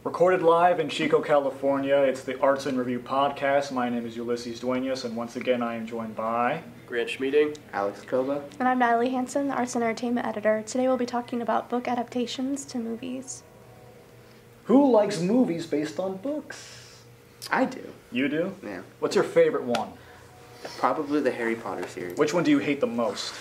Recorded live in Chico, California, it's the Arts and Review Podcast. My name is Ulysses Duenas, and once again I am joined by... Grant Schmeeding. Alex Koba. And I'm Natalie Hanson, the Arts and Entertainment Editor. Today we'll be talking about book adaptations to movies. Who likes movies based on books? I do. You do? Yeah. What's your favorite one? Probably the Harry Potter series. Which one do you hate the most?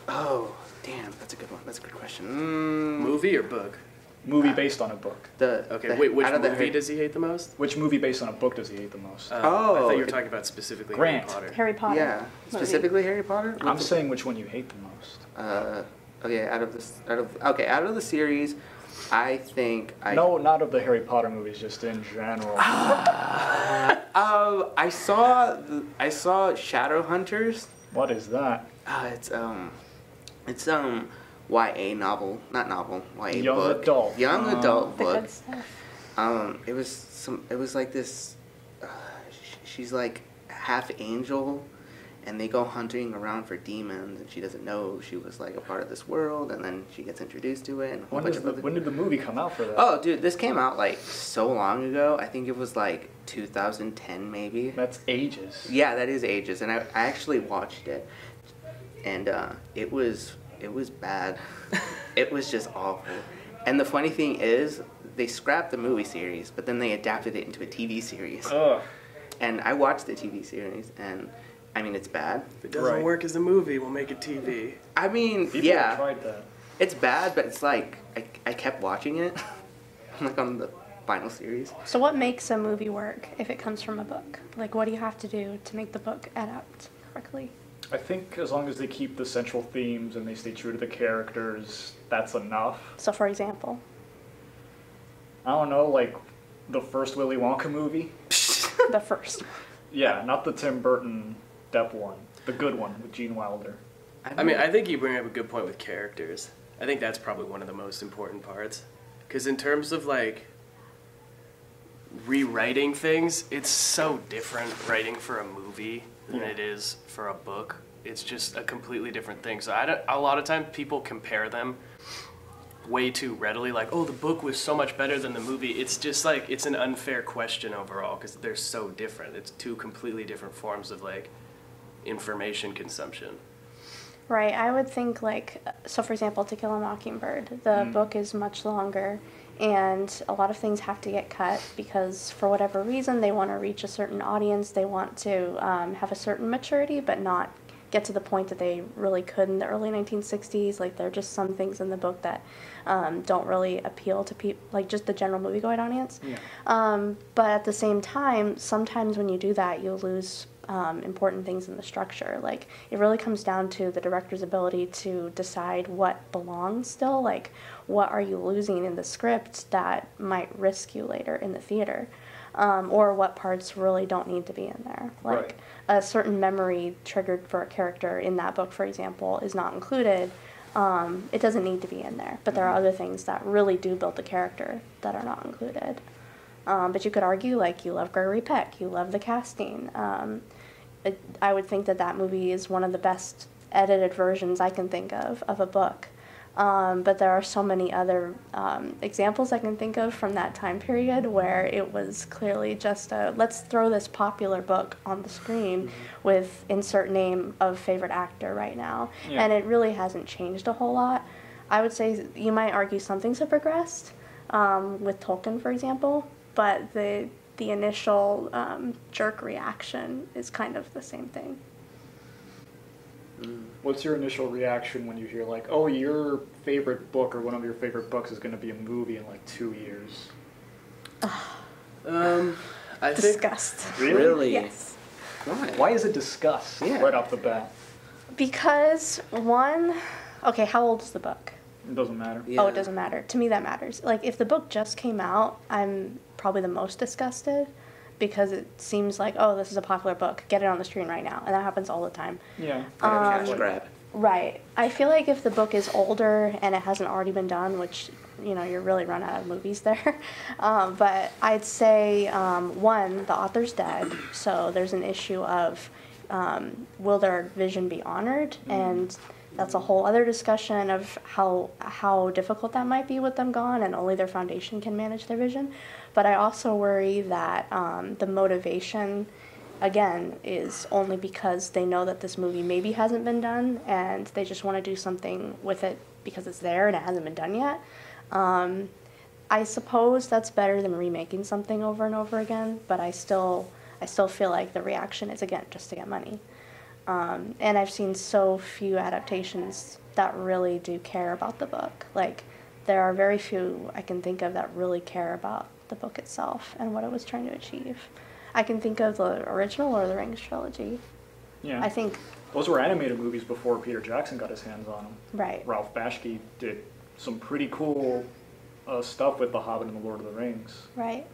Oh, damn, that's a good one. That's a good question. Movie or book? Movie based on a book. Which movie does he hate the most? Which movie based on a book does he hate the most? I thought you were talking about specifically Grant. Harry Potter. Harry Potter. Yeah, specifically Harry Potter. I'm saying which one you hate the most. Okay, out of the series, I think No, not of the Harry Potter movies, just in general. I saw Shadowhunters. What is that? It's YA novel, not novel, YA Young book. adult. Young adult The book. good stuff. It was like this. She's like half angel, and they go hunting around for demons, and she doesn't know she was like a part of this world, and then she gets introduced to it. And When did the movie come out for that? Oh, dude, this came out like so long ago. I think it was like 2010, maybe. That's ages. Yeah, that is ages, and I actually watched it, and it was bad. It was just awful. And the funny thing is, they scrapped the movie series, but then they adapted it into a TV series. Ugh. And I watched the TV series, and I mean, it's bad. If it doesn't work as a movie, we'll make it TV. I mean, People have tried that. it's bad, but it's like I kept watching it, like on the final series. So what makes a movie work if it comes from a book? Like, what do you have to do to make the book adapt correctly? I think as long as they keep the central themes and they stay true to the characters, that's enough. So, for example? I don't know, like the first Willy Wonka movie? The first. Yeah, not the Tim Burton Depp one. The good one with Gene Wilder. I mean, I think you bring up a good point with characters. I think that's probably one of the most important parts. Because in terms of, like, rewriting things, it's so different writing for a movie than it is for a book. It's just a completely different thing. So a lot of times people compare them way too readily, like, oh, the book was so much better than the movie. It's just like, it's an unfair question overall because they're so different. It's two completely different forms of, like, information consumption. Right, I would think, like, so for example, To Kill a Mockingbird, the book is much longer, and a lot of things have to get cut because for whatever reason they want to reach a certain audience, they want to have a certain maturity but not get to the point that they really could in the early 1960s. Like, there are just some things in the book that don't really appeal to people, like just the general moviegoing audience. Yeah. But at the same time, sometimes when you do that, you lose important things in the structure. Like, it really comes down to the director's ability to decide what belongs still. Like, what are you losing in the script that might risk you later in the theater? Or what parts really don't need to be in there. Like, Right. a certain memory triggered for a character in that book, for example, is not included. It doesn't need to be in there. But there are other things that really do build the character that are not included. But you could argue, like, you love Gregory Peck, you love the casting. I would think that movie is one of the best edited versions I can think of a book. But there are so many other examples I can think of from that time period where it was clearly just let's throw this popular book on the screen with insert name of favorite actor right now. Yeah. And it really hasn't changed a whole lot. I would say you might argue some things have progressed, with Tolkien, for example, but the initial jerk reaction is kind of the same thing. What's your initial reaction when you hear, like, oh, your favorite book or one of your favorite books is going to be a movie in like 2 years? I think Disgust. Really? Yes. Why is it discussed right off the bat? Because, one, okay, how old is the book? It doesn't matter. Yeah. Oh, it doesn't matter. To me, that matters. Like, if the book just came out, I'm probably the most disgusted because it seems like, oh, this is a popular book. Get it on the screen right now. And that happens all the time. Yeah. Cash grab. Right. I feel like if the book is older and it hasn't already been done, which, you know, you're really run out of movies there. But I'd say, one, the author's dead. So there's an issue of will their vision be honored? And that's a whole other discussion of how difficult that might be with them gone, and only their foundation can manage their vision. But I also worry that the motivation, again, is only because they know that this movie maybe hasn't been done, and they just want to do something with it because it's there and it hasn't been done yet. I suppose that's better than remaking something over and over again, but I still feel like the reaction is, again, just to get money. And I've seen so few adaptations that really do care about the book. Like, there are very few I can think of that really care about the book itself and what it was trying to achieve. I can think of the original Lord of the Rings trilogy. Yeah. I think... Those were animated movies before Peter Jackson got his hands on them. Right. Ralph Bakshi did some pretty cool stuff with The Hobbit and The Lord of the Rings. Right.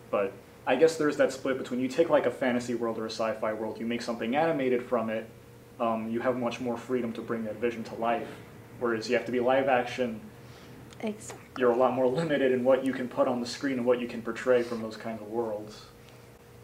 But I guess there's that split between, you take like a fantasy world or a sci-fi world, you make something animated from it, you have much more freedom to bring that vision to life. Whereas you have to be live action, Exactly. you're a lot more limited in what you can put on the screen and what you can portray from those kinds of worlds.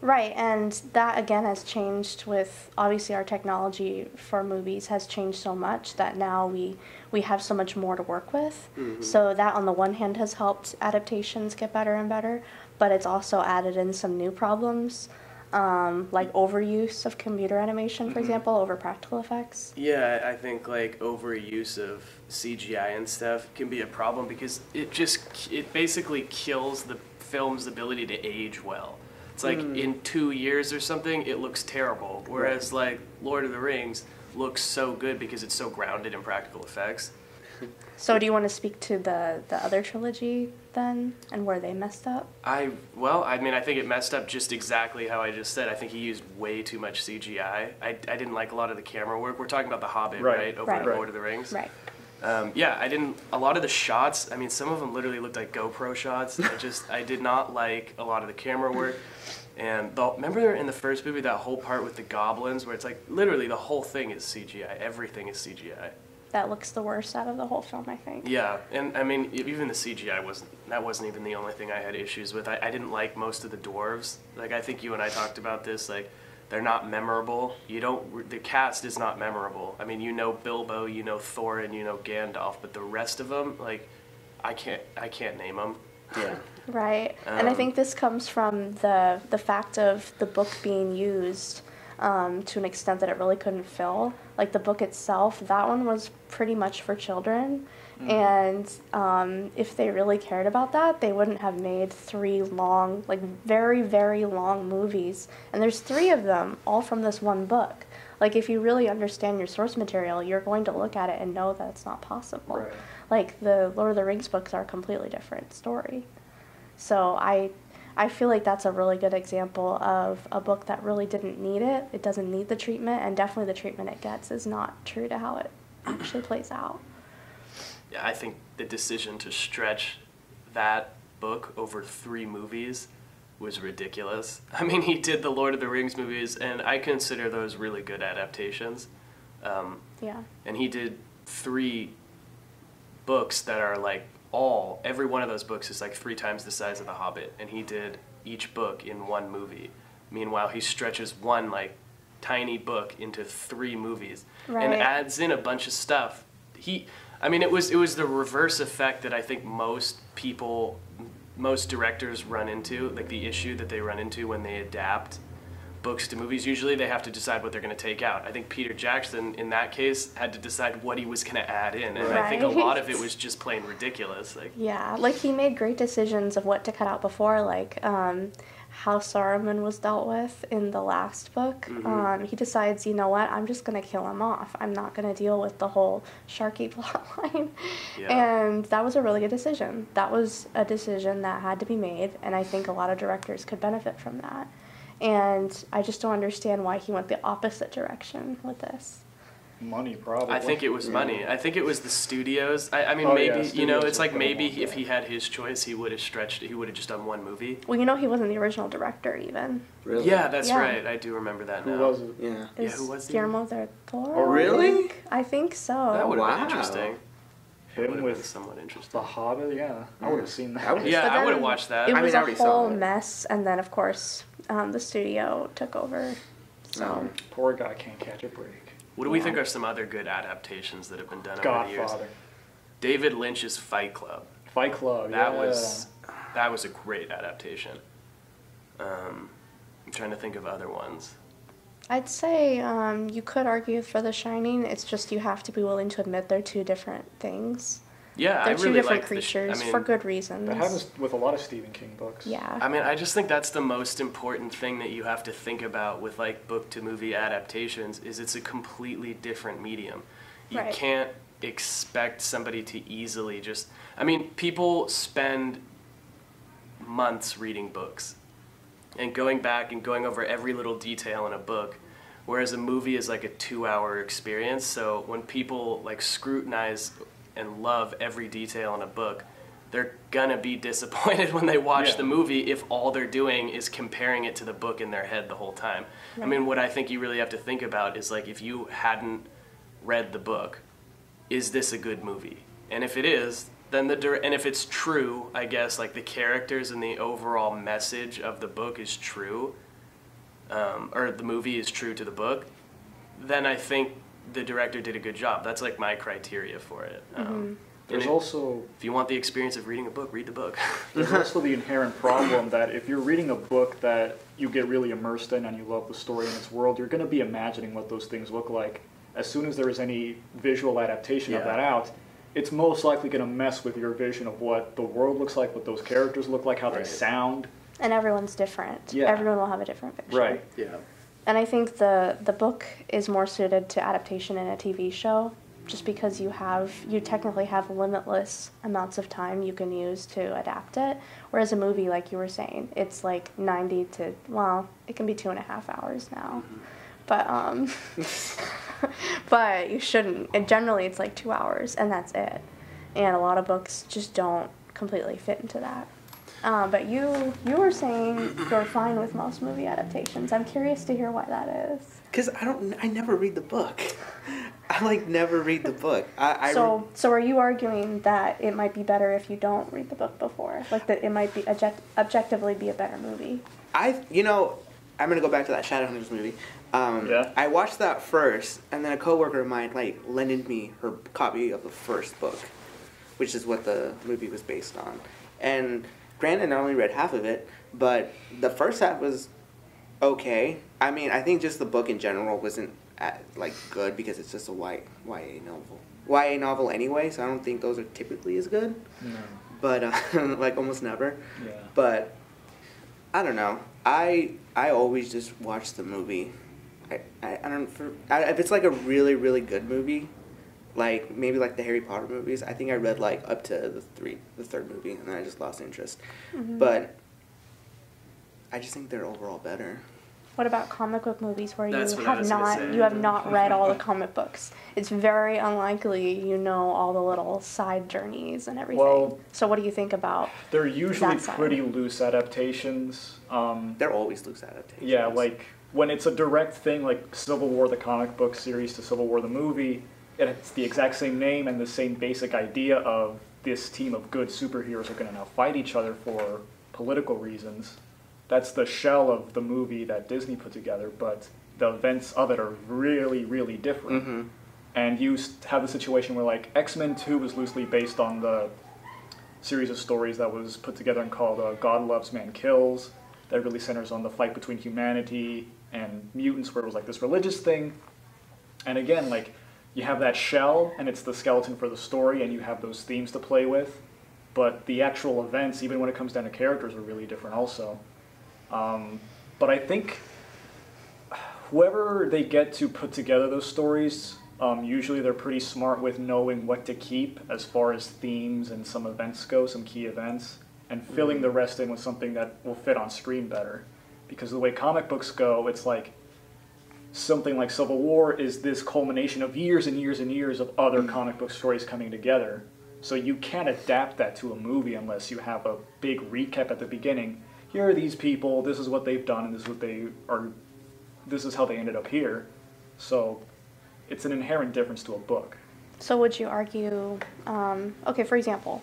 Right, and that again has changed with, obviously our technology for movies has changed so much that now we have so much more to work with. Mm-hmm. So that on the one hand has helped adaptations get better and better, but it's also added in some new problems, like overuse of computer animation, for example, over practical effects. Yeah, I think like overuse of CGI and stuff can be a problem because it basically kills the film's ability to age well. It's like in 2 years or something, it looks terrible. Whereas like Lord of the Rings looks so good because it's so grounded in practical effects. So do you want to speak to the other trilogy then, and where they messed up? I think it messed up just exactly how I just said. I think he used way too much CGI. I didn't like a lot of the camera work. We're talking about The Hobbit, right? Over Lord of the Rings. Right. A lot of the shots, I mean, some of them literally looked like GoPro shots. I did not like a lot of the camera work. And remember in the first movie, that whole part with the goblins where it's like, literally the whole thing is CGI. Everything is CGI. That looks the worst out of the whole film, I think. Yeah, and I mean, even the CGI wasn't even the only thing I had issues with. I didn't like most of the dwarves. Like, I think you and I talked about this, like, they're not memorable. The cast is not memorable. I mean, you know Bilbo, you know Thorin, you know Gandalf, but the rest of them, like, I can't name them. Yeah. Right, and I think this comes from the fact of the book being used to an extent that it really couldn't fill. Like the book itself, that one was pretty much for children, and if they really cared about that, they wouldn't have made 3 long, like very, very long movies. And there's 3 of them, all from this one book. Like, if you really understand your source material, you're going to look at it and know that it's not possible. Right. Like, the Lord of the Rings books are a completely different story. So I feel like that's a really good example of a book that really didn't need it. It doesn't need the treatment, and definitely the treatment it gets is not true to how it actually plays out. Yeah, I think the decision to stretch that book over 3 movies was ridiculous. I mean, he did the Lord of the Rings movies, and I consider those really good adaptations. Yeah. And he did 3 books that are like every one of those books is like 3 times the size of The Hobbit, and he did each book in 1 movie. Meanwhile, he stretches one like tiny book into 3 movies and adds in a bunch of stuff. It was the reverse effect that I think most directors run into, like the issue that they run into when they adapt books to movies. Usually they have to decide what they're going to take out. I think Peter Jackson, in that case, had to decide what he was going to add in, and I think a lot of it was just plain ridiculous. Yeah, like he made great decisions of what to cut out before, like how Saruman was dealt with in the last book. He decides, you know what, I'm just going to kill him off. I'm not going to deal with the whole Sharky plotline. Yeah. And that was a really good decision. That was a decision that had to be made, and I think a lot of directors could benefit from that. And I just don't understand why he went the opposite direction with this. Money, probably. I think it was money. I think it was the studios. I mean, it's like maybe if he had his choice, he would have stretched it. He would have just done 1 movie. Well, he wasn't the original director, even. Really? Yeah, that's right. I do remember that now. Who was it? Yeah. Who was Guillermo del Toro? Oh, really? I think so. That would have been interesting. Him with somewhat interesting. The Hobbit, yeah. I would have seen that. I would have watched that. It was a whole mess, and then, of course, the studio took over. So Poor guy can't catch a break. What do we think are some other good adaptations that have been done over the years? Godfather. David Lynch's Fight Club. Fight Club, That yeah. was a great adaptation. I'm trying to think of other ones. I'd say you could argue for The Shining. It's just you have to be willing to admit they're two different things. Yeah, They're I two really different like creatures for good reasons. That happens with a lot of Stephen King books. Yeah. I mean, I just think that's the most important thing that you have to think about with like book to movie adaptations is it's a completely different medium. You Right. can't expect somebody to easily just I mean, people spend months reading books and going back and going over every little detail in a book, whereas a movie is like a 2-hour experience. So when people like scrutinize and love every detail in a book, they're gonna be disappointed when they watch the movie if all they're doing is comparing it to the book in their head the whole time. I mean, what I think you really have to think about is like if you hadn't read the book, is this a good movie? And if it is, then and if it's true, I guess like the characters and the overall message of the book is true, or the movie is true to the book, then I think the director did a good job. That's like my criteria for it. There's also... If you want the experience of reading a book, read the book. There's also the inherent problem that if you're reading a book that you get really immersed in and you love the story and its world, you're going to be imagining what those things look like. As soon as there is any visual adaptation of that out, it's most likely going to mess with your vision of what the world looks like, what those characters look like, how they sound. And everyone's different. Yeah. Everyone will have a different vision. Right. Yeah. And I think the book is more suited to adaptation in a TV show, just because you technically have limitless amounts of time you can use to adapt it. Whereas a movie, like you were saying, it's like 90 to, well, it can be 2.5 hours now. But but you shouldn't. And generally, it's like 2 hours, and that's it. And a lot of books just don't completely fit into that. But you were saying you're fine with most movie adaptations. I'm curious to hear why that is. Because I never read the book. I like never read the book. So are you arguing that it might be better if you don't read the book before? Like that it might be objectively be a better movie? I'm gonna go back to that Shadowhunters movie. I watched that first, and then a coworker of mine lended me her copy of the first book, which is what the movie was based on. And granted, I only read half of it, but the first half was okay. I mean, I think just the book in general wasn't good because it's just a YA novel. YA novel anyway, so I don't think those are typically as good. No. But almost never. Yeah. But I don't know. I always just watch the movie. If it's like a really, really good movie, like maybe like the Harry Potter movies, I think I read like up to the third movie, and then I just lost interest. But I just think they're overall better. What about comic book movies where you That's what I was gonna say. have not read all the comic books? It's very unlikely you know all the little side journeys and everything. Well, so what do you think about they're usually that side? pretty loose adaptations. They're always loose adaptations. Yeah, like when it's a direct thing, like Civil War, the comic book series, to Civil War, the movie, it's the exact same name and the same basic idea of this team of good superheroes are going to now fight each other for political reasons. That's the shell of the movie that Disney put together, but the events of it are really, really different. And you have the situation where, like, X-Men 2 was loosely based on the series of stories that was put together and called God Loves, Man Kills, that really centers on the fight between humanity and mutants, where it was like this religious thing. And again, like, you have that shell, and it's the skeleton for the story, and you have those themes to play with. But the actual events, even when it comes down to characters, are really different also. But I think whoever they get to put together those stories, usually they're pretty smart with knowing what to keep as far as themes and some events go, some key events, and filling the rest in with something that will fit on screen better. Because the way comic books go, it's like something like Civil War is this culmination of years and years and years of other comic book stories coming together. So you can't adapt that to a movie unless you have a big recap at the beginning. Here are these people, this is what they've done, and this is what they are, this is how they ended up here. So it's an inherent difference to a book. So would you argue, okay, for example,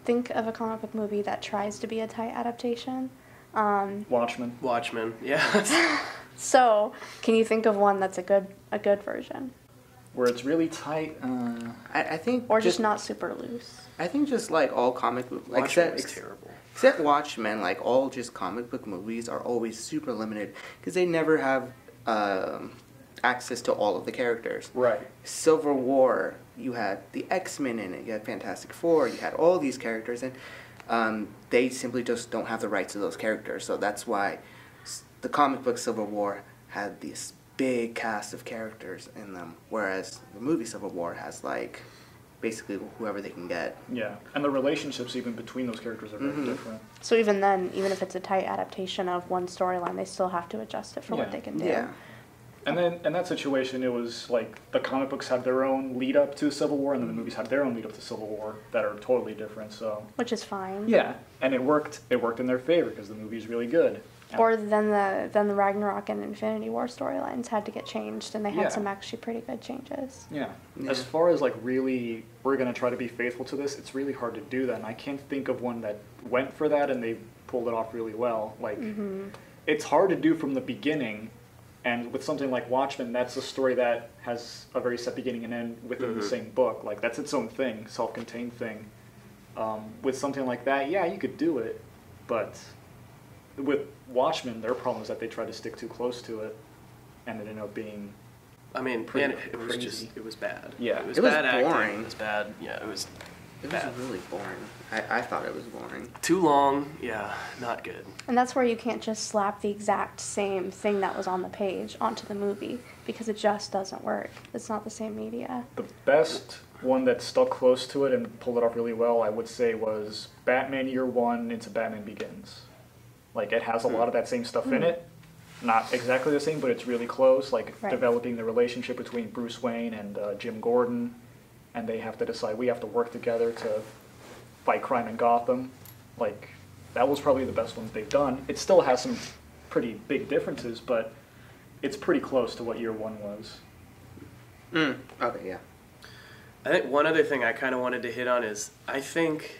think of a comic book movie that tries to be a tight adaptation. Watchmen. Watchmen, yeah. So, can you think of one that's a good version, Where it's really tight. I think or just not super loose? I think just like all comic book, like Watchmen was terrible. except Watchmen, like all just comic book movies are always super limited because they never have access to all of the characters. Right. Civil War, you had the X-Men in it, you had Fantastic Four, you had all these characters, and they simply just don't have the rights to those characters. So that's why the comic book Civil War had this big cast of characters in them, whereas the movie Civil War has like basically whoever they can get. Yeah, and the relationships even between those characters are very different. So even then, even if it's a tight adaptation of one storyline, they still have to adjust it for what Yeah. they can do. Yeah. And then in that situation, it was like the comic books had their own lead up to Civil War, and then the movies had their own lead up to Civil War that are totally different. So Which is fine. yeah, and it worked. It worked in their favor because the movie's really good. And Or then the Ragnarok and Infinity War storylines had to get changed, and they had Yeah. some actually pretty good changes. yeah. Yeah. As far as like really, we're gonna try to be faithful to this. It's really hard to do that, and I can't think of one that went for that and they pulled it off really well. Like it's hard to do from the beginning. And with something like Watchmen, that's a story that has a very set beginning and end within the same book. Like, that's its own thing, self-contained thing. With something like that, yeah, you could do it. But with Watchmen, their problem is that they tried to stick too close to it. And it ended up being... I mean, Pretty and it was crazy. just, it was bad. Yeah. It was It was bad acting. boring. It was bad, yeah, it was It bad. was really boring. I thought it was boring. Too long, yeah, not good. And that's where you can't just slap the exact same thing that was on the page onto the movie, because it just doesn't work. It's not the same media. The best one that stuck close to it and pulled it off really well, I would say, was Batman Year One into Batman Begins. Like, it has a lot of that same stuff in it. Not exactly the same, but it's really close. Like, Right. developing the relationship between Bruce Wayne and Jim Gordon. And they have to decide, we have to work together to fight crime in Gotham. Like, that was probably the best one they've done. It still has some pretty big differences, but it's pretty close to what Year One was. Okay, yeah. I think one other thing I kind of wanted to hit on is I think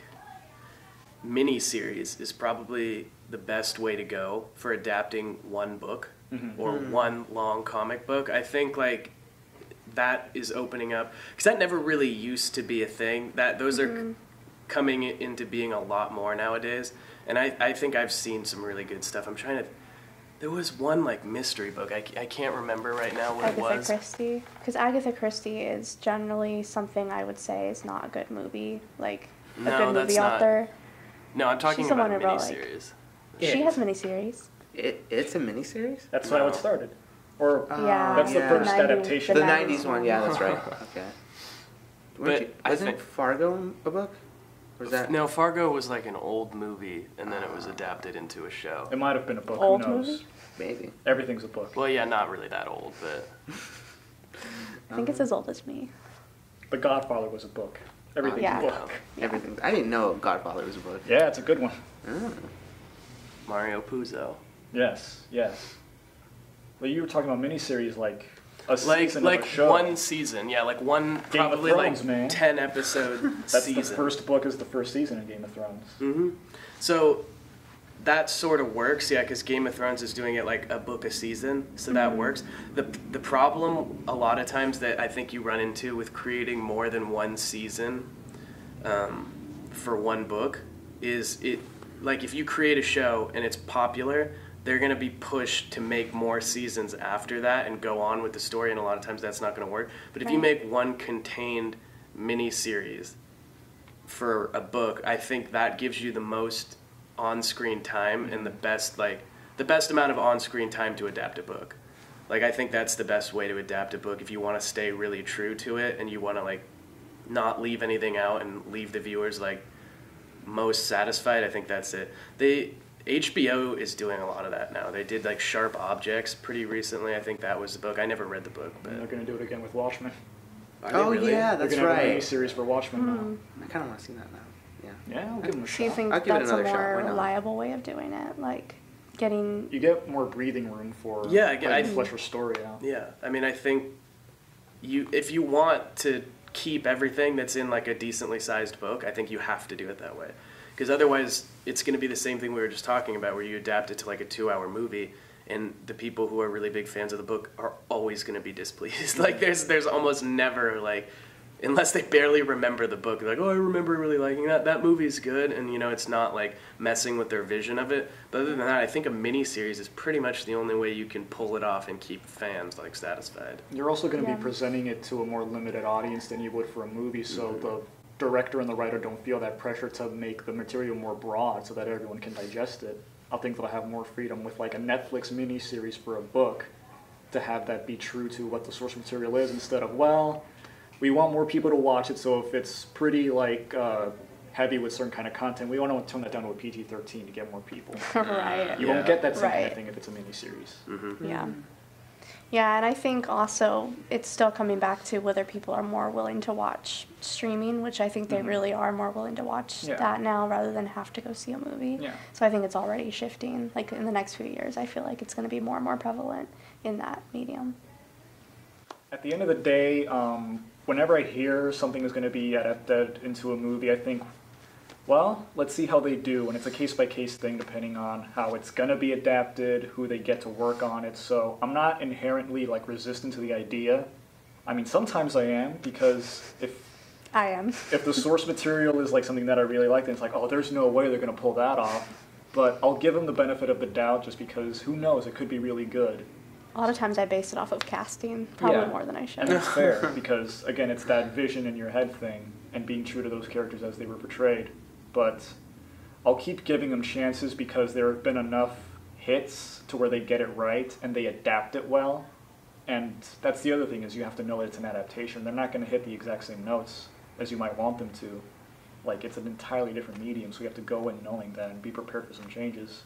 miniseries is probably the best way to go for adapting one book or one long comic book. I think like that is opening up because that never really used to be a thing. That those are coming into being a lot more nowadays, and I think I've seen some really good stuff. I'm trying to. There was one like mystery book. I can't remember right now what it Agatha was. Christie. Because Agatha Christie is generally something I would say is not a good movie. Like, a No, good that's movie not- author. No, I'm talking She's the about a one who wrote, like- miniseries. She Yeah. has miniseries. It's a miniseries? That's how No. it started. Or Yeah. that's the yeah. first 90s adaptation. The The 90s one, yeah, that's right. Okay. But I Wasn't think- Fargo a book? Or was that? No, Fargo was like an old movie, and then it was adapted into a show. It might have been a book. Old Who knows? movie? Maybe. Everything's a book. Well, yeah, not really that old, but I think it's as old as me. The Godfather was a book. Everything's Yeah. a book. Everything. I didn't know Godfather was a book. Yeah, it's a good one. Oh. Mario Puzo. Yes, yes. Well, you were talking about miniseries like a Like season of a show. one season, yeah, like one Game of probably Thrones, like man. 10 episode That's season. the first book is the first season in Game of Thrones. So that sort of works, yeah, because Game of Thrones is doing it like a book a season, so that works. The problem a lot of times that I think you run into with creating more than one season for one book is it like if you create a show and it's popular, they're going to be pushed to make more seasons after that and go on with the story, and a lot of times that's not going to work. But if you Right. make one contained mini series for a book, I think that gives you the most on-screen time and the best amount of on-screen time to adapt a book. Like I think that's the best way to adapt a book if you want to stay really true to it and you want to like not leave anything out and leave the viewers like most satisfied. I think that's it. HBO is doing a lot of that now. They did like Sharp Objects pretty recently. I think that was the book. I never read the book, but And they're going to do it again with Watchmen. Are they Oh, really? yeah, They're that's going to have a right. miniseries for Watchmen now. I kind of want to see that now. Yeah. Yeah, I'll give them a Do you shot. think I'll give it that's a another shot, more why not? reliable way of doing it? Like, getting... You get more breathing room for Yeah, letting you flesh your story out. Yeah, I mean, I think if you want to keep everything that's in like a decently sized book, I think you have to do it that way. Because otherwise, it's going to be the same thing we were just talking about, where you adapt it to like a 2-hour movie, and the people who are really big fans of the book are always going to be displeased. Like there's almost never like, unless they barely remember the book, like, oh, I remember really liking that. That movie's good, and you know, it's not like messing with their vision of it. But other than that, I think a miniseries is pretty much the only way you can pull it off and keep fans like satisfied. You're also going to be presenting it to a more limited audience than you would for a movie, so the director and the writer don't feel that pressure to make the material more broad so that everyone can digest it. I think they'll have more freedom with like a Netflix miniseries for a book to have that be true to what the source material is, instead of, well, we want more people to watch it, so if it's pretty like heavy with certain kind of content, we want to tone that down to a PG-13 to get more people. Right. You won't get that same kind of thing if it's a miniseries. Yeah. Yeah, and I think also it's still coming back to whether people are more willing to watch streaming, which I think they really are more willing to watch that now rather than have to go see a movie. Yeah. So I think it's already shifting. Like in the next few years, I feel like it's going to be more and more prevalent in that medium. At the end of the day, whenever I hear something is going to be adapted into a movie, I think, well, let's see how they do. And it's a case-by-case thing depending on how it's going to be adapted, who they get to work on it. So I'm not inherently like resistant to the idea. I mean, sometimes I am, because if the source material is like something that I really like, then it's like, oh, there's no way they're going to pull that off. But I'll give them the benefit of the doubt just because who knows, it could be really good. A lot of times I base it off of casting, probably more than I should. And that's fair, because, again, it's that vision in your head thing and being true to those characters as they were portrayed. But I'll keep giving them chances because there have been enough hits to where they get it right and they adapt it well. And that's the other thing, is you have to know that it's an adaptation. They're not going to hit the exact same notes as you might want them to. Like, it's an entirely different medium, so you have to go in knowing that and be prepared for some changes.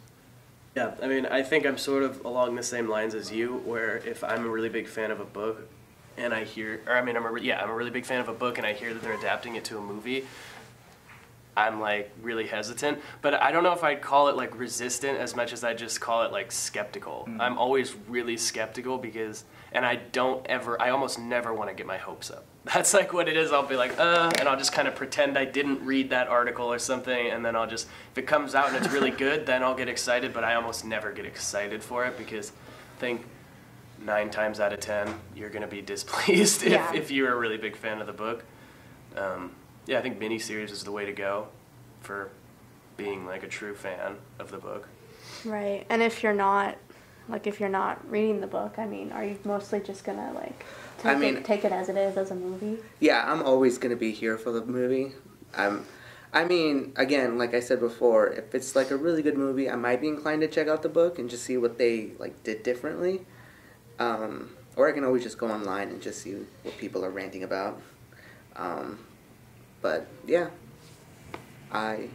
Yeah, I mean, I think I'm sort of along the same lines as you, where if I'm a really big fan of a book and I hear, or I mean, I'm a really big fan of a book and I hear that they're adapting it to a movie, I'm like really hesitant. But I don't know if I'd call it like resistant as much as I just call it like skeptical. I'm always really skeptical because, and I almost never want to get my hopes up. That's like what it is. I'll be like, and I'll just kind of pretend I didn't read that article or something, and then I'll just, if it comes out and it's really good, then I'll get excited, but I almost never get excited for it because I think 9 times out of 10, you're going to be displeased if you're a really big fan of the book. I think miniseries is the way to go for being like a true fan of the book. Right, and if you're not reading the book, I mean, are you mostly just going to like take it as it is as a movie? Yeah, I'm always going to be here for the movie. I mean, again, like I said before, if it's like a really good movie, I might be inclined to check out the book and just see what they like did differently. Or I can always just go online and just see what people are ranting about. But yeah, I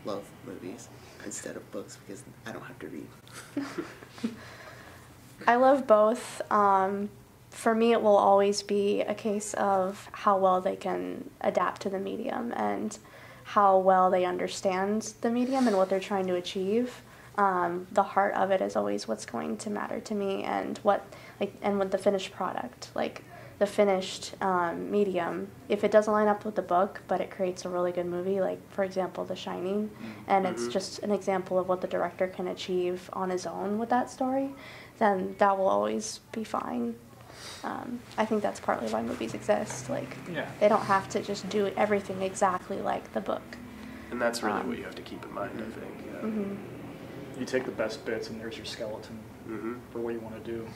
love movies instead of books because I don't have to read. I love both. For me, it will always be a case of how well they can adapt to the medium and how well they understand the medium and what they're trying to achieve. The heart of it is always what's going to matter to me, and with the finished product, like the finished medium. If it doesn't line up with the book, but it creates a really good movie, like for example, The Shining, and it's just an example of what the director can achieve on his own with that story, then that will always be fine. I think that's partly why movies exist. Like, they don't have to just do everything exactly like the book. And that's really what you have to keep in mind, I think. You take the best bits and there's your skeleton for what you want to do.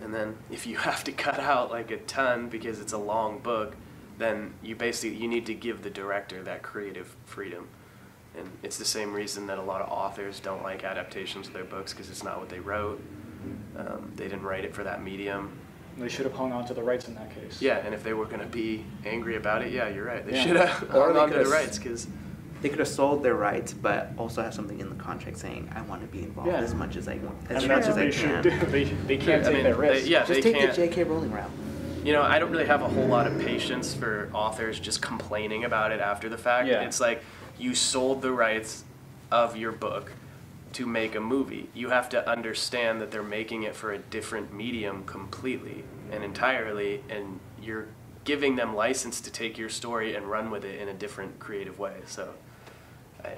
And then if you have to cut out like a ton because it's a long book, then you need to give the director that creative freedom. And it's the same reason that a lot of authors don't like adaptations of their books, because it's not what they wrote. They didn't write it for that medium. They should have hung on to the rights in that case. Yeah, and if they were going to be angry about it, yeah, you're right. They should have hung on to the rights, because they could have sold their rights, but also have something in the contract saying, "I want to be involved as much as I want, as much as I can." They can't take that risk. Just take the J.K. Rowling route. You know, I don't really have a whole lot of patience for authors just complaining about it after the fact. Yeah. It's like, you sold the rights of your book to make a movie. You have to understand that they're making it for a different medium completely and entirely, and you're giving them license to take your story and run with it in a different creative way. So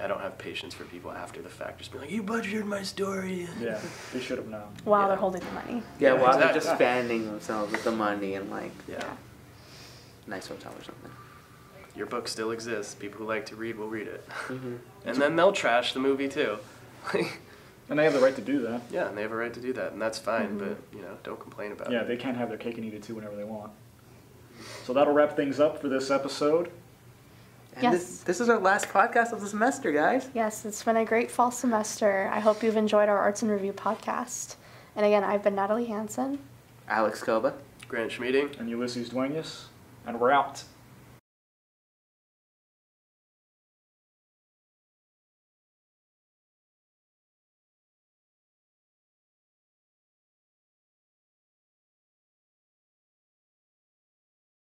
I don't have patience for people after the fact just being like, you budgeted my story. Yeah, they should have known. While Yeah. they're holding the money. Yeah, Yeah, while they're exactly. just fanning themselves with the money and like Yeah. nice hotel or something. Your book still exists. People who like to read will read it. Mm-hmm. And then they'll trash the movie too. And they have the right to do that. Yeah, and they have a right to do that, and that's fine, Mhm. but, you know, don't complain about Yeah, it. they can't have their cake and eat it too whenever they want. So that'll wrap things up for this episode. And Yes. this is our last podcast of the semester, guys. Yes, it's been a great fall semester. I hope you've enjoyed our Arts and Review podcast. And again, I've been Natalie Hanson. Alex Koba. Grant Schmeeding. And Ulysses Duenas. And we're out.